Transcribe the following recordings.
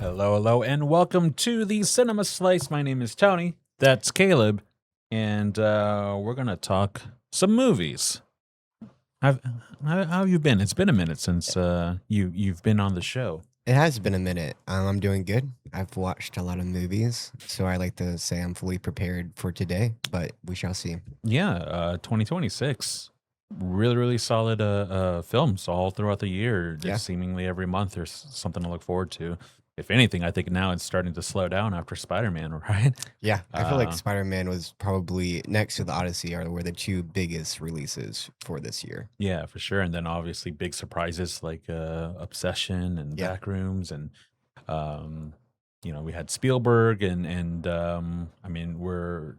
Hello, hello, and welcome to the Cinema Slice. My name is Tony. That's Caleb, and we're gonna talk some movies. How, how have you been? It's been a minute since you've been on the show. It has been a minute. I'm doing good. I've watched a lot of movies, so I like to say I'm fully prepared for today, but we shall see. Yeah, 2026. Really, really solid films all throughout the year. Yeah. Just seemingly every month there's something to look forward to. If anything, I think now it's starting to slow down after Spider-Man, right? Yeah. I feel like Uh, Spider-Man was probably next to the Odyssey were the two biggest releases for this year. Yeah, for sure. And then obviously big surprises like Obsession and Yeah. Backrooms and um we had Spielberg and I mean we're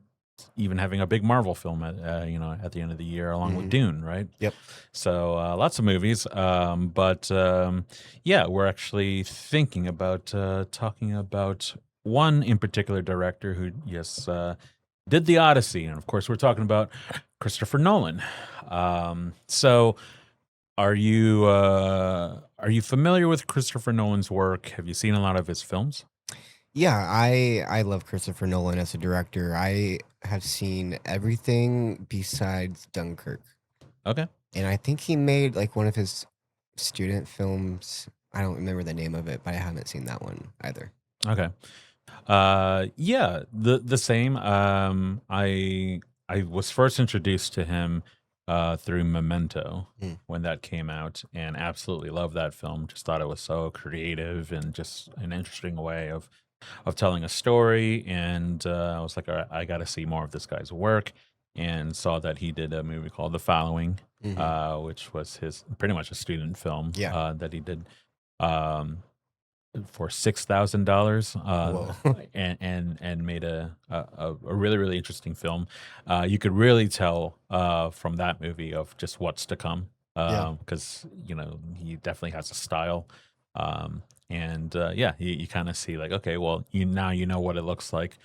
even having a big Marvel film at at the end of the year along with Hmm. Dune, right? Yep. So lots of movies, but yeah, we're actually thinking about talking about one in particular director who, yes, did the Odyssey, and of course, we're talking about Christopher Nolan. So, are you familiar with Christopher Nolan's work? Have you seen a lot of his films? Yeah, I love Christopher Nolan as a director. I have seen everything besides Dunkirk. Okay, And I think he made like one of his student films. I don't remember the name of it, but I haven't seen that one either. okay. Yeah, the same. I was first introduced to him through Memento Mm. when that came out, and absolutely loved that film. Just thought it was so creative and just an interesting way of telling a story. And I was like, all right, I got to see more of this guy's work. And saw that he did a movie called The Following, Hmm. which was his pretty much a student film Yeah. that he did. Um, for $6,000, Whoa. and made a really really interesting film. You could really tell from that movie of just what's to come, Yeah. because he definitely has a style, and yeah, you kind of see like, okay, well, you know what it looks like,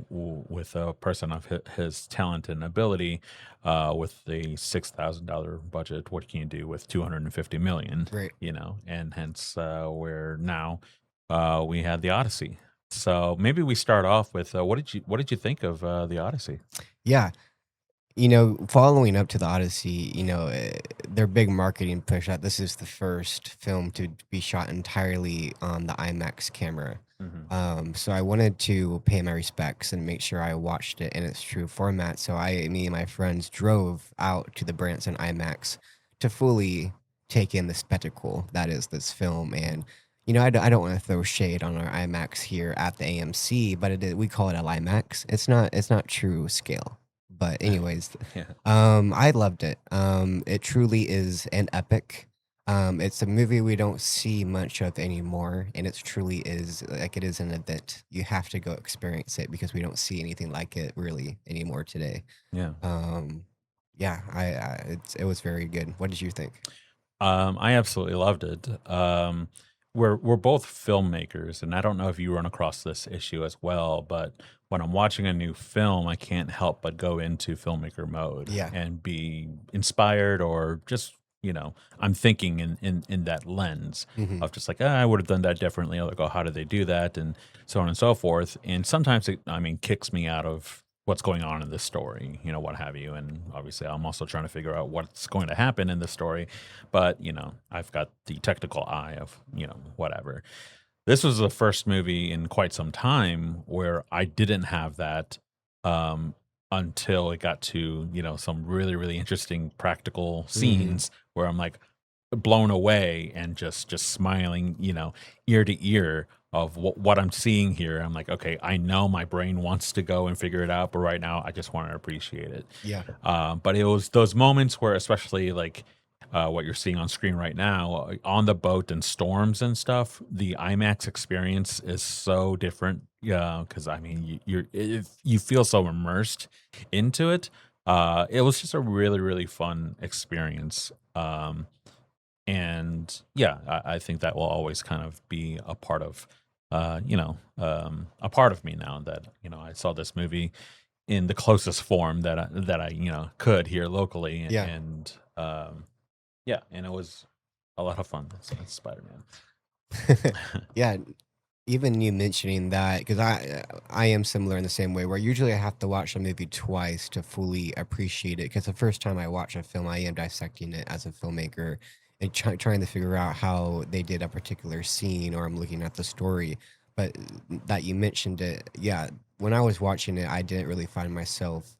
with a person of his talent and ability, with the $6,000 budget, what can you do with 250 million? Right. And hence where now we had the Odyssey. So maybe we start off with what did you think of the Odyssey? Yeah. Following up to the Odyssey, their big marketing push that this is the first film to be shot entirely on the IMAX camera. Hmm. So I wanted to pay my respects and make sure I watched it in its true format. So me and my friends drove out to the Branson IMAX to fully take in the spectacle that is this film. And I don't want to throw shade on our IMAX here at the AMC, but we call it a IMAX. It's not true scale. But anyways, Yeah. I loved it. It truly is an epic. It's a movie we don't see much of anymore, and it truly is like it is an event. You have to go experience it because we don't see anything like it really anymore today. Yeah. Um, yeah, it was very good. What did you think? I absolutely loved it. We're both filmmakers, and I don't know if you run across this issue as well, but when I'm watching a new film, I can't help but go into filmmaker mode Yeah. and be inspired, or just I'm thinking in that lens Hmm. of just like, I would have done that differently. Or like, oh, how did they do that, and so on and so forth. And sometimes it, I mean, kicks me out of what's going on in this story, what have you. And obviously, I'm also trying to figure out what's going to happen in the story, but I've got the technical eye of whatever. This was the first movie in quite some time where I didn't have that, um until it got to some really really interesting practical Hmm. scenes where I'm like blown away and just smiling, ear to ear of what I'm seeing here. I'm like, okay, I know my brain wants to go and figure it out, but right now I just want to appreciate it. Yeah. But it was those moments where, especially like what you're seeing on screen right now, on the boat and storms and stuff, the IMAX experience is so different. Yeah, because I mean, if you feel so immersed into it. It was just a really, really fun experience. And yeah, I think that will always kind of be a part of, a part of me now that I saw this movie in the closest form that I could here locally, Yeah. and yeah, and it was a lot of fun. That's Spider Man. Yeah. even you mentioning that, because I am similar in the same way, where usually I have to watch a movie twice to fully appreciate it. Because the first time I watch a film, I am dissecting it as a filmmaker and trying to figure out how they did a particular scene, or I'm looking at the story. But that you mentioned it, yeah, when I was watching it, I didn't really find myself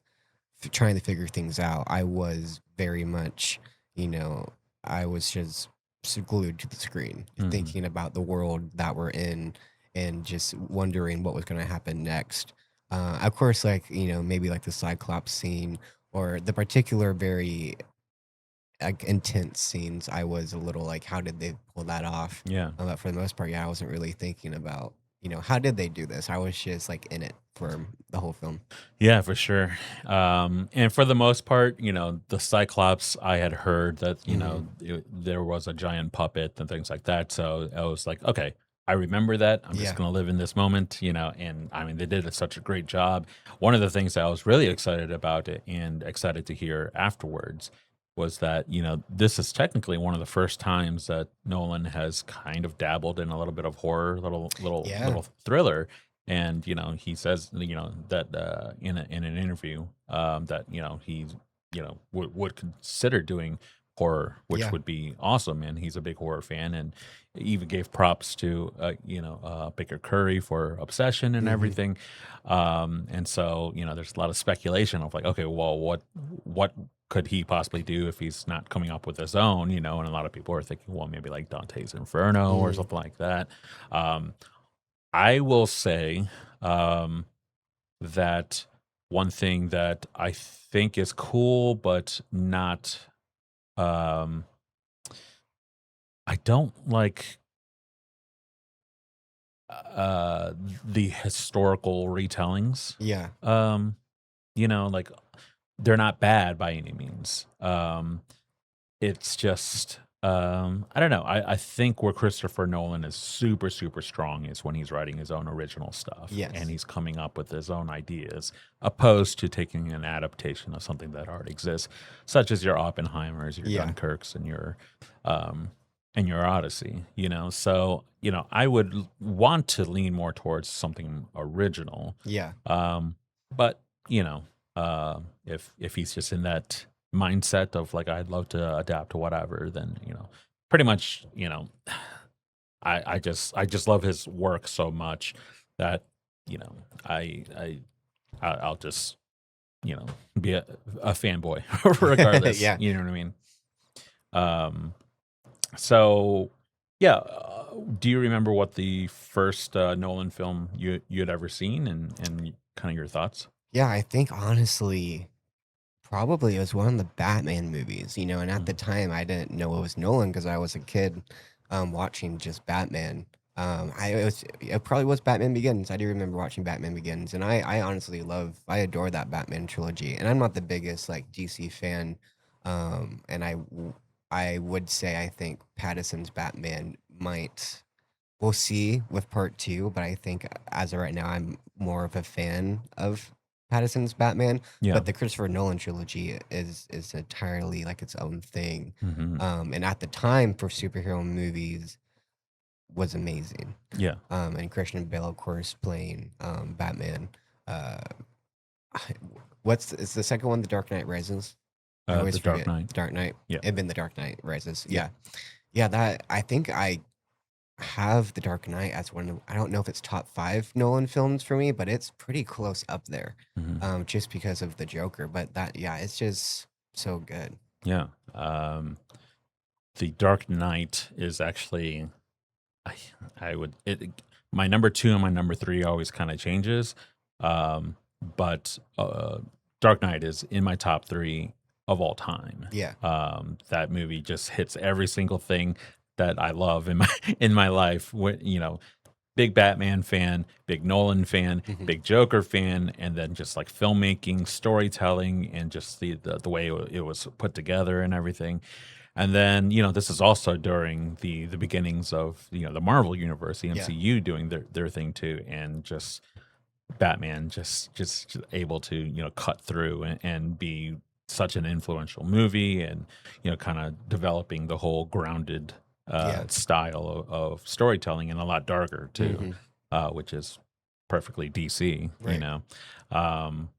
trying to figure things out. I was very much, you know, I was just glued to the screen, Hmm. thinking about the world that we're in and just wondering what was going to happen next. Of course, like, maybe like the Cyclops scene or the particular very like intense scenes, I was a little like, how did they pull that off? Yeah. But for the most part, yeah, I wasn't really thinking about, how did they do this? I was just like in it for the whole film. Yeah, for sure. And for the most part, the Cyclops, I had heard that, Hmm. there was a giant puppet and things like that. So I was like, okay, I remember that. I'm just Yeah. going to live in this moment, and I mean, they did such a great job. One of the things that I was really excited about it and excited to hear afterwards was that, this is technically one of the first times that Nolan has kind of dabbled in a little bit of horror, Yeah. little thriller. And he says that in an interview, that he would consider doing horror, which Yeah. would be awesome, and he's a big horror fan, and even gave props to Baker Curry for Obsession and Hmm. everything. And so there's a lot of speculation of like, okay, well, what could he possibly do if he's not coming up with his own, and a lot of people are thinking, well, maybe like Dante's Inferno or Mm. something like that. um I will say, um, that one thing that I think is cool, but not, um, I don't like, uh, the historical retellings. Yeah. Um, like, they're not bad by any means. It's just, I don't know. I think where Christopher Nolan is super, super strong is when he's writing his own original stuff and Yes. he's coming up with his own ideas, opposed to taking an adaptation of something that already exists, such as your Oppenheimers, your Yeah. Dunkirks, um, and your Odyssey. So I would want to lean more towards something original, Yeah. um, but if he's just in that mindset of like I'd love to adapt to whatever, then pretty much I just love his work so much that you know I I I'll just you know be a fanboy regardless. Yeah. You know what I mean? Um. So yeah. Do you remember what the first Nolan film you had ever seen, and kind of your thoughts? Yeah, I think honestly, probably it was one of the Batman movies, and at the Mhm. time I didn't know it was Nolan because I was a kid watching just Batman. It probably was Batman Begins. I do remember watching Batman Begins, and I honestly I adore that Batman trilogy. And I'm not the biggest like DC fan, and I would say I think Pattinson's Batman might. We'll see with part 2, but I think as of right now, I'm more of a fan of Pattinson's Batman, Yeah. but the Christopher Nolan trilogy is entirely like its own thing. Hmm. And at the time for superhero movies was amazing. Yeah. And Christian Bale, of course, playing Batman. Uh, is the second one, The Dark Knight Rises? I always The Dark forget. Knight. The Dark Knight. Yeah. And then The Dark Knight Rises. Yeah. Yeah. Yeah, that I think I have The Dark Knight as one of, I don't know if it's top 5 Nolan films for me, but it's pretty close up there. Hmm. Just because of the Joker, but that yeah, it's just so good. Yeah. The Dark Knight is actually I I would it my number 2 and my number 3 always kind of changes. Um, but Dark Knight is in my top 3 of all time. Yeah. That movie just hits every single thing that I love in my in my life. Big Batman fan, big Nolan fan, Mhm. big Joker fan, and then just like filmmaking, storytelling, and just the way it was put together and everything. And then this is also during the beginnings of the Marvel universe, the Yeah. MCU doing their thing too, and just Batman just able to cut through and be such an influential movie, and kind of developing the whole grounded Yeah. style of storytelling, and a lot darker too. Mhm. which is perfectly DC, you Right. know. Um,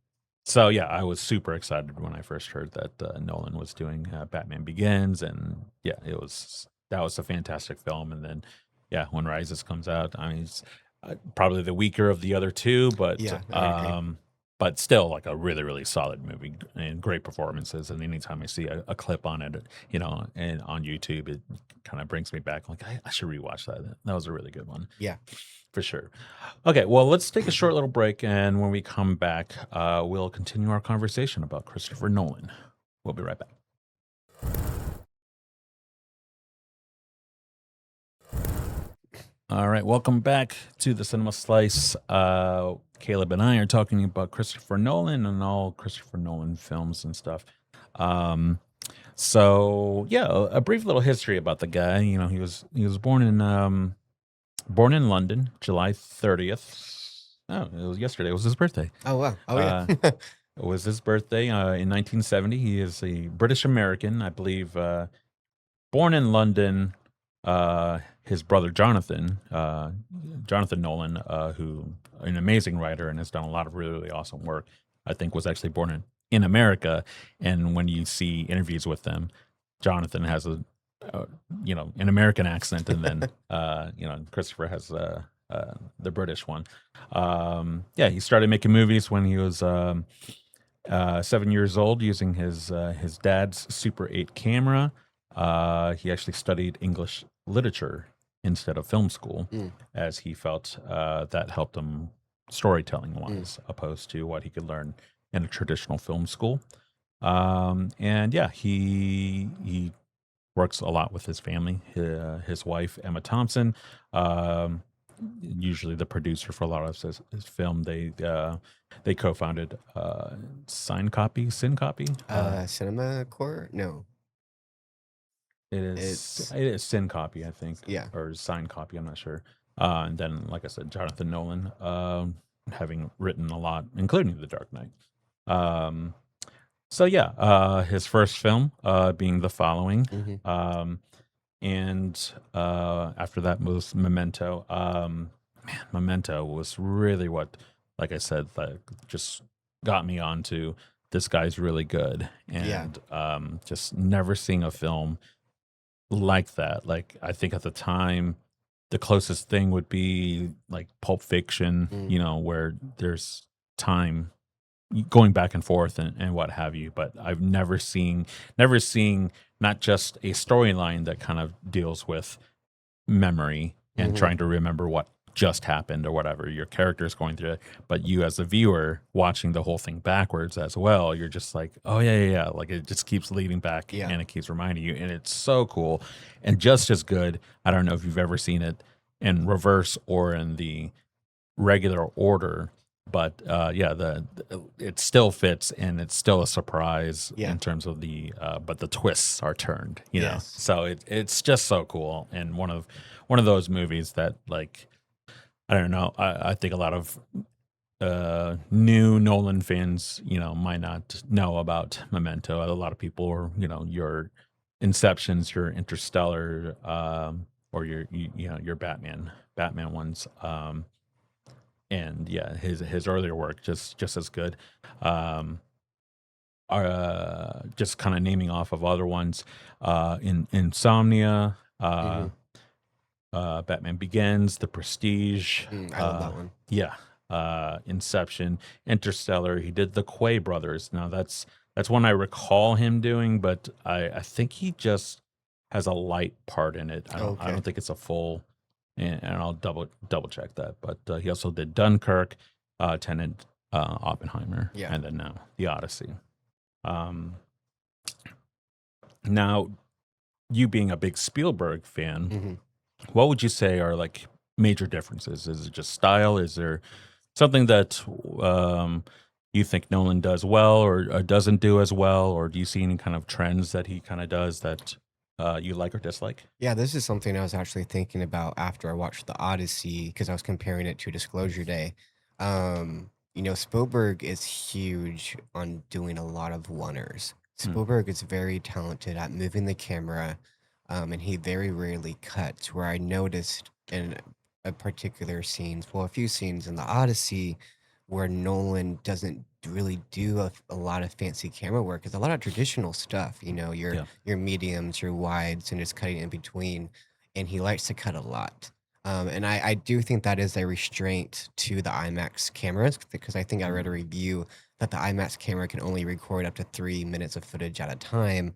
so yeah, I was super excited when I first heard that Nolan was doing Batman Begins, and yeah, that was a fantastic film. And then yeah, when Rises comes out, I mean, it's probably the weaker of the other two, Yeah, I agree. but still like a really really solid movie and great performances. And anytime I see a clip on it, you know, and on YouTube, it kind of brings me back. Like I should rewatch that. That was a really good one Yeah. for sure. Okay, well, let's take a short little break, and when we come back, we'll continue our conversation about Christopher Nolan. We'll be right back. All right, welcome back to the Cinema Slice. Caleb and I are talking about Christopher Nolan and all Christopher Nolan films and stuff. Um, so yeah, a brief little history about the guy. You know, he was born in London, July 30th. Oh, it was yesterday. It was his birthday. Oh wow. Oh yeah. Uh, it was his birthday in 1970. He is a British American, I believe, born in London. His brother Jonathan Nolan, who an amazing writer and has done a lot of really, really awesome work, I think was actually born in America. And when you see interviews with them, Jonathan has uh, an American accent, and then Christopher has the British one. Yeah, he started making movies when he was 7 years old using his dad's Super 8 camera. He actually studied English literature instead of film school, Mm, as he felt that helped him storytelling wise, opposed to what he could learn in a traditional film school. And yeah, he works a lot with his family. His wife Emma Thompson, um, usually the producer for a lot of his film. They co-founded Sin Copy. Cinema Core? No. It's It is Sin Copy, I think, yeah. or Sign Copy. I'm not sure. And then, like I said, Jonathan Nolan, having written a lot, including The Dark Knight. Um, so yeah, his first film being The Following. Hmm. Um, and after that was Memento. Man, Memento was really what, like I said, like just got me onto this guy's really good, Yeah. and just never seeing a film like that. Like I think at the time, the closest thing would be like Pulp Fiction, Mm, you know, where there's time going back and forth and what have you. But I've never seen not just a storyline that kind of deals with memory and hmm. trying to remember what just happened or whatever your character is going through it, but you as a viewer watching the whole thing backwards as well, you're just like, oh yeah, like it just keeps leading back Yeah. and it keeps reminding you, and it's so cool and just as good. I don't know if you've ever seen it in reverse or in the regular order, but yeah, it still fits and it's still a surprise Yeah. in terms of the but the twists are turned, you know. Yes. So it's just so cool, and one of those movies that, like, I don't know, I think a lot of new Nolan fans, you know, might not know about Memento. A lot of people are, you know, your Inceptions, your Interstellar, or your Batman ones. And yeah, his earlier work just as good. Um, just kind of naming off of other ones, in Insomnia, Hmm. Batman Begins, The Prestige, Mm, I love that one. yeah, Inception, Interstellar. He did the Quay brothers. Now that's one I recall him doing, but I think he just has a light part in it. I Okay. don't think it's a full. And I'll double check that. But he also did Dunkirk, Tenet, Oppenheimer, Yeah. and then now the Odyssey. Um, Now, you being a big Spielberg fan, Hmm. what would you say are like major differences? Is it just style? Is there something that you think Nolan does well or doesn't do as well, or do you see any kind of trends that he kind of does that you like or dislike? Yeah, this is something I was actually thinking about after I watched the Odyssey because I was comparing it to Disclosure Day. Spielberg is huge on doing a lot of oneers. Hmm. Spielberg is very talented at moving the camera, and he very rarely cuts. Where I noticed, and a particular scenes, well, a few scenes in the Odyssey where Nolan doesn't really do a lot of fancy camera work. It's a lot of traditional stuff, Yeah. your mediums, your wides, and just cutting in between. And he likes to cut a lot. And I do think that is a restraint to the IMAX cameras because I think I read a Mm. review that the IMAX camera can only record up to 3 minutes of footage at a time.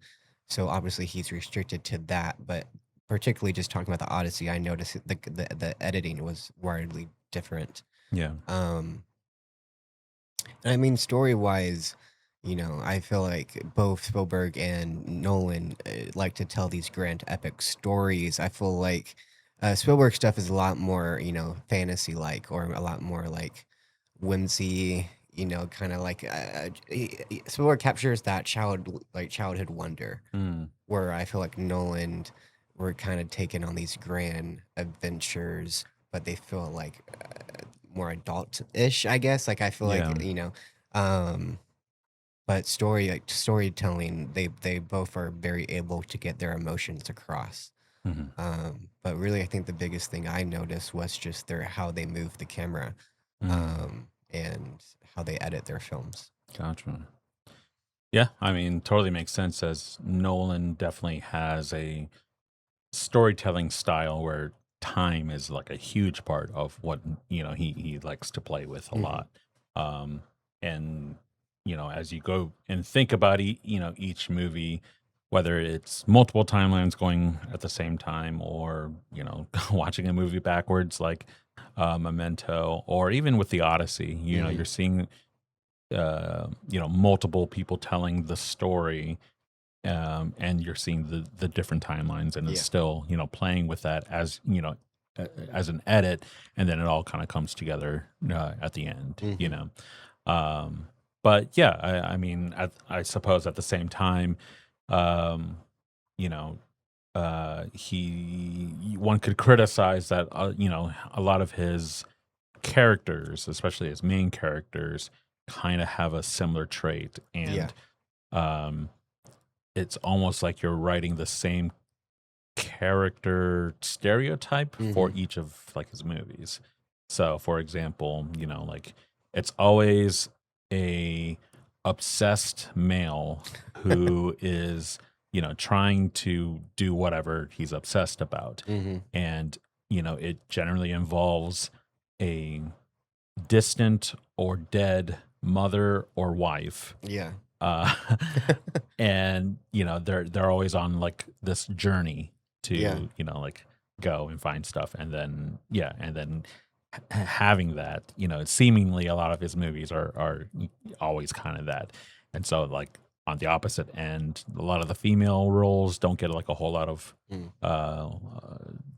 So obviously he's restricted to that. But particularly just talking about the Odyssey, I noticed the editing was wildly different. Yeah. Um, and I mean, story wise, I feel like both Spielberg and Nolan like to tell these grand epic stories. I feel like Spielberg stuff is a lot more, fantasy like, or a lot more like whimsy, kind of like Spielberg captures that childhood wonder, Mm. where I feel like Nolan were kind of taken on these grand adventures, but they feel like more adult-ish, I guess. Like I feel Yeah. like, um, but storytelling, they both are very able to get their emotions across. Mhm. But really, I think the biggest thing I noticed was just their how they move the camera, Mm. and how they edit their films. Gotcha. Yeah, I mean, totally makes sense as Nolan definitely has a storytelling style where time is like a huge part of what he likes to play with a Hmm. lot. And as you go and think about each movie, whether it's multiple timelines going at the same time, or watching a movie backwards like Memento, or even with the Odyssey, Hmm. you're seeing multiple people telling the story, and you're seeing the different timelines, and it's Yeah. still playing with that as as an edit, and then it all kind of comes together at the end. Hmm. Um, but yeah, I mean, I suppose at the same time, um, you know, he one could criticize that a lot of his characters, especially his main characters, kind of have a similar trait, Yeah. and um, it's almost like you're writing the same character stereotype for Hmm. each of like his movies. So, for example, like it's always a obsessed male who is trying to do whatever he's obsessed about, Hmm. and it generally involves a distant or dead mother or wife, Yeah. uh and they're always on like this journey Yeah. to like go and find stuff, and then having that, seemingly a lot of his movies are always kind of that. And so, like, on the opposite end, a lot of the female roles don't get like a whole lot of Mm.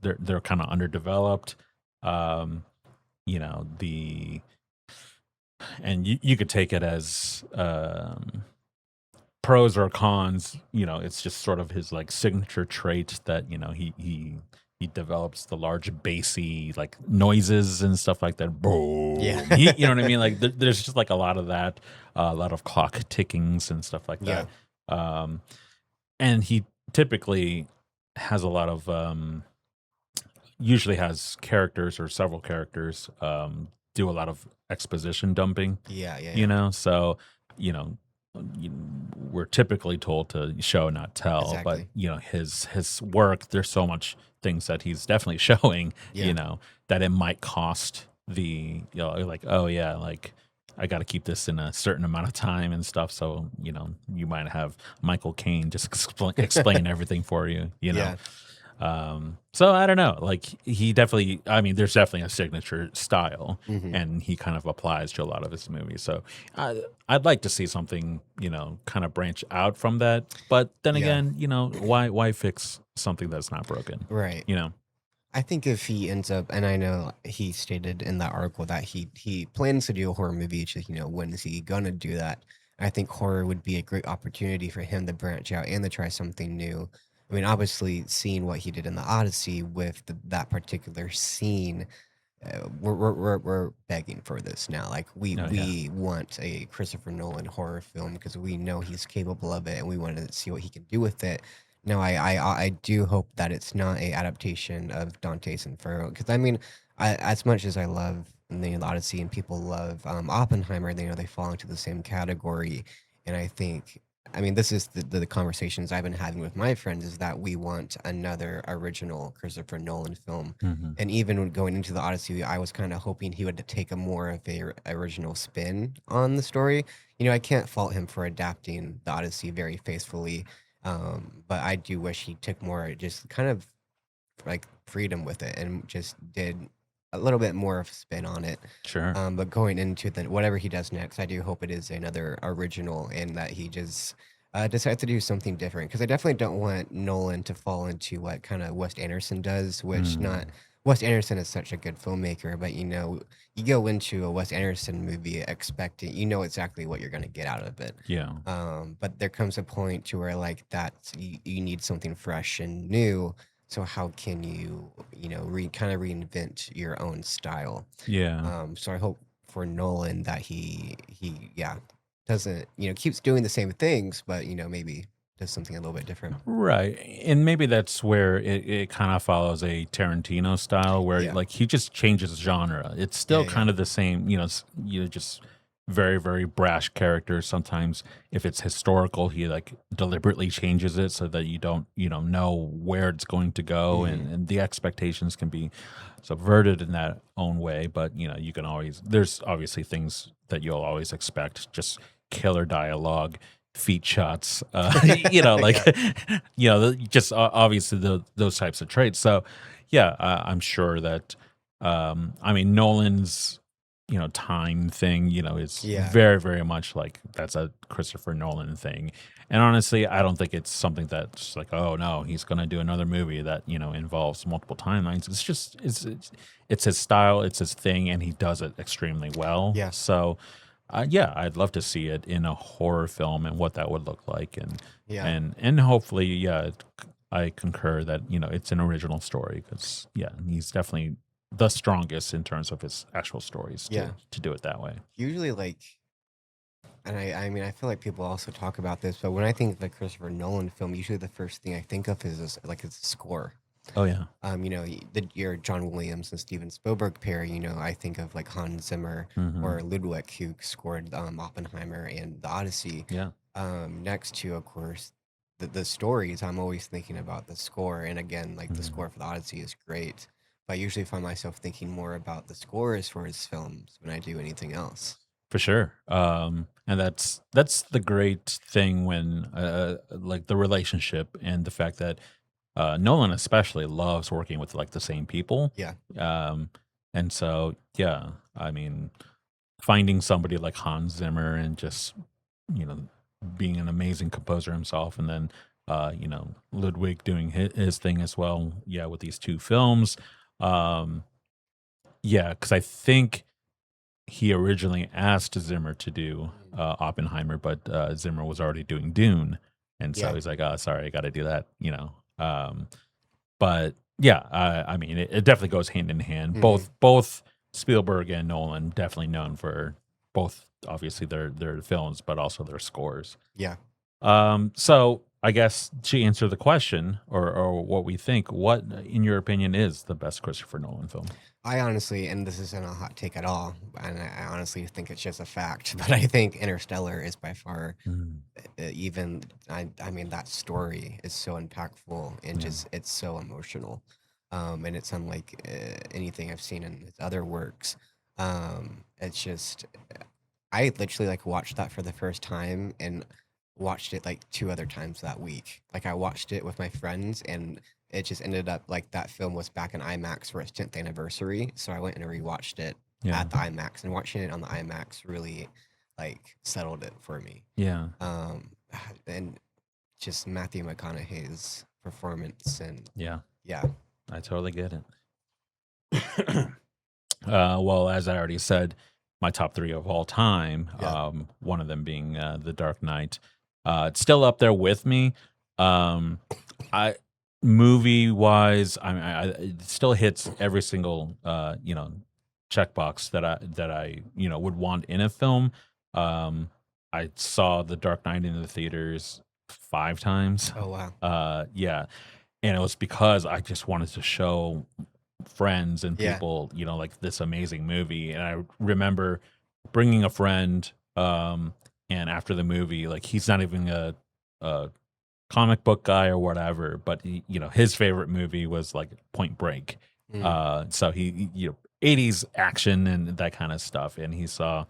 they're kind of underdeveloped. um the and you could take it as pros or cons. It's just sort of his like signature trait that he develops the large bassy like noises and stuff like that. Yeah. Boom. You know what I mean? Like there's just like a lot of that, a lot of clock tickings and stuff like Yeah. that. Um, and he typically has a lot of usually has characters or several characters do a lot of exposition dumping, Yeah. Yeah. Yeah. so you know you- we're typically told to show not tell, but Exactly. his work, there's so much things that he's definitely showing, Yeah. that it might cost the like, oh yeah, like I got to keep this in a certain amount of time and stuff, so you might have Michael Caine just explain everything for you. Yeah. So I don't know. Like he definitely, I mean, there's definitely a signature style, Hmm. and he kind of applies to a lot of his movies. So I'd like to see something, kind of branch out from that. But then Yeah. again, why fix something that's not broken? Right. You know? I think if he ends up, and I know he stated in that article that he plans to do a horror movie, just when is he gonna do that? I think horror would be a great opportunity for him to branch out and to try something new. I mean, obviously, seeing what he did in the Odyssey with that particular scene, we're begging for this now. Like Oh yeah. we want a Christopher Nolan horror film because we know he's capable of it, and we want to see what he can do with it. No, I do hope that it's not a adaptation of Dante's Inferno, because I mean, as much as I love the Odyssey and people love Oppenheimer, they fall into the same category, and I think, I mean, this is the conversations I've been having with my friends is that we want another original Christopher Nolan film, Hmm. and even when going into the Odyssey, I was kind of hoping he would take a more of a original spin on the story. I can't fault him for adapting the Odyssey very faithfully, but I do wish he took more just kind of like freedom with it and just did a little bit more of a spin on it. Sure. But going into the whatever he does next, I do hope it is another original and that he just decides to do something different. Because I definitely don't want Nolan to fall into what kind of Wes Anderson does, which not Mm. Wes Anderson is such a good filmmaker, but you go into a Wes Anderson movie expecting exactly what you're going to get out of it. Yeah. But there comes a point to where like that you need something fresh and new. So how can kind of reinvent your own style? Yeah. So I hope for Nolan that he doesn't keeps doing the same things, but maybe does something a little bit different. Right. And maybe that's where it kind of follows a Tarantino style where Yeah, like he just changes genre. It's yeah, still yeah, kind of the same, just very, very brash characters. Sometimes if it's historical, he like deliberately changes it so that you don't, know where it's going to go, hmm and the expectations can be subverted in that own way. But you can always there's obviously things that you'll always expect, just killer dialogue, feet shots, like yeah, just obviously those types of traits. So yeah, I'm sure that I mean Nolan's time thing is yeah, very, very much like that's a Christopher Nolan thing. And honestly, I don't think it's something that's like, oh no, he's going to do another movie that involves multiple timelines. It's just it's his style, it's his thing, and he does it extremely well. yeah, So yeah, I'd love to see it in a horror film and what that would look like, and yeah, and hopefully, yeah, I concur that it's an original story because yeah, he's definitely the strongest in terms of his actual stories yeah. to do it that way. Usually, like, and I mean, I feel like people also talk about this, but when I think of the Christopher Nolan film, usually the first thing I think of is like his score. Oh yeah. Your John Williams and Steven Spielberg pair, I think of like Hans Zimmer Hmm. or Ludwig, who scored Oppenheimer and the Odyssey. Yeah. Next to, of course, the stories, I'm always thinking about the score. And again, like the Mhm. score for the Odyssey is great. But I usually find myself thinking more about the scores for his films when I do anything else. For sure. And that's the great thing when like the relationship and the fact that Nolan especially loves working with like the same people. Yeah. Um, and so yeah, I mean, finding somebody like Hans Zimmer and just you know being an amazing composer himself, and then Ludwig doing his thing as well. Yeah, with these two films. Um, yeah, because I think he originally asked Zimmer to do Mhm. Oppenheimer, but Zimmer was already doing Dune, and so Yeah. he's like, "Oh, sorry, I got to do that." But yeah, I mean, it definitely goes hand in hand. hmm Both Spielberg and Nolan definitely known for both, obviously their films, but also their scores. Yeah. So I guess to answer the question or what we think, what in your opinion is the best Christopher Nolan film? I honestly, and this isn't a hot take at all, and I honestly think it's just a fact, but I think Interstellar is by far Mm, even I mean that story is so impactful and yeah. just it's so emotional, and it's unlike anything I've seen in his other works. It's just I literally like watched that for the first time and watched it like two other times that week. Like I watched it with my friends and it just ended up like that film was back in IMAX for its 10th anniversary. So I went and rewatched it Yeah. at the IMAX, and watching it on the IMAX really like settled it for me. Yeah. Um and just Matthew McConaughey's performance and Yeah. yeah, I totally get it. Well, as I already said, my top three of all time, yeah. one of them being The Dark Knight. It's still up there with me. Um, I movie wise, it still hits every single checkbox that I would want in a film. Um, I saw The Dark Knight in the theaters. 5 times. Oh wow. Yeah, and it was because I just wanted to show friends and Yeah. people, like this amazing movie. And I remember bringing a friend, and after the movie, like he's not even a comic book guy or whatever, but his favorite movie was like Point Break. Mm, So he 80s action and that kind of stuff, and he saw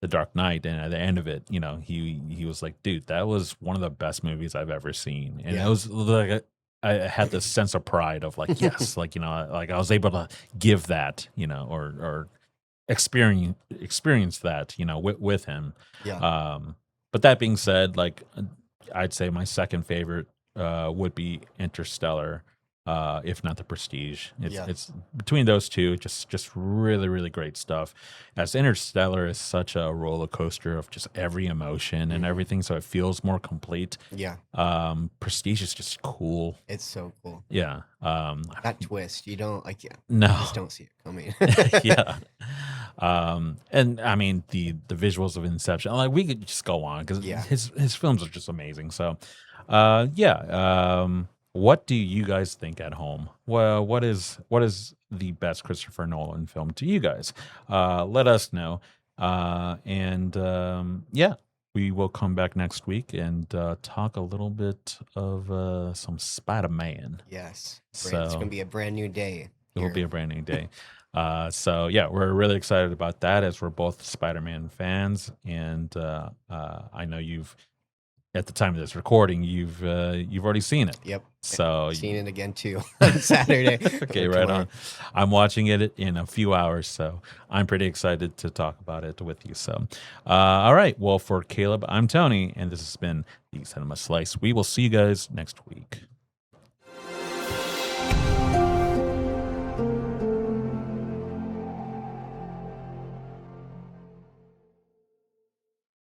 The Dark Knight, and at the end of it, he was like, "Dude, that was one of the best movies I've ever seen." And it yeah. was like I had this sense of pride of like, yes, like like I was able to give that, or experience that, with him. Yeah. Um, but that being said, like I'd say my second favorite would be Interstellar, if not The Prestige. It's Yeah. it's between those two, just really really great stuff. As Interstellar is such a roller coaster of just every emotion and Mhm. everything, so it feels more complete. Yeah. Prestige is just cool. It's so cool. Yeah. That twist, you don't like, yeah, you No. just don't see it coming. Yeah. And I mean the visuals of Inception, like we could just go on because Yeah. his films are just amazing. So yeah. What do you guys think at home? Well, what is the best Christopher Nolan film to you guys? Let us know. And yeah, we will come back next week and talk a little bit of some Spider-Man. Yes. It's gonna So be a brand new day it will be here. a brand new day. So yeah, we're really excited about that as we're both Spider-Man fans, and I know you've at the time of this recording you've already seen it. Yep. So Seeing it again too on Saturday okay, or right tomorrow. on. I'm watching it in a few hours, so I'm pretty excited to talk about it with you. So, all right. Well, for Caleb, I'm Tony, and this has been the Cinema Slice. We will see you guys next week.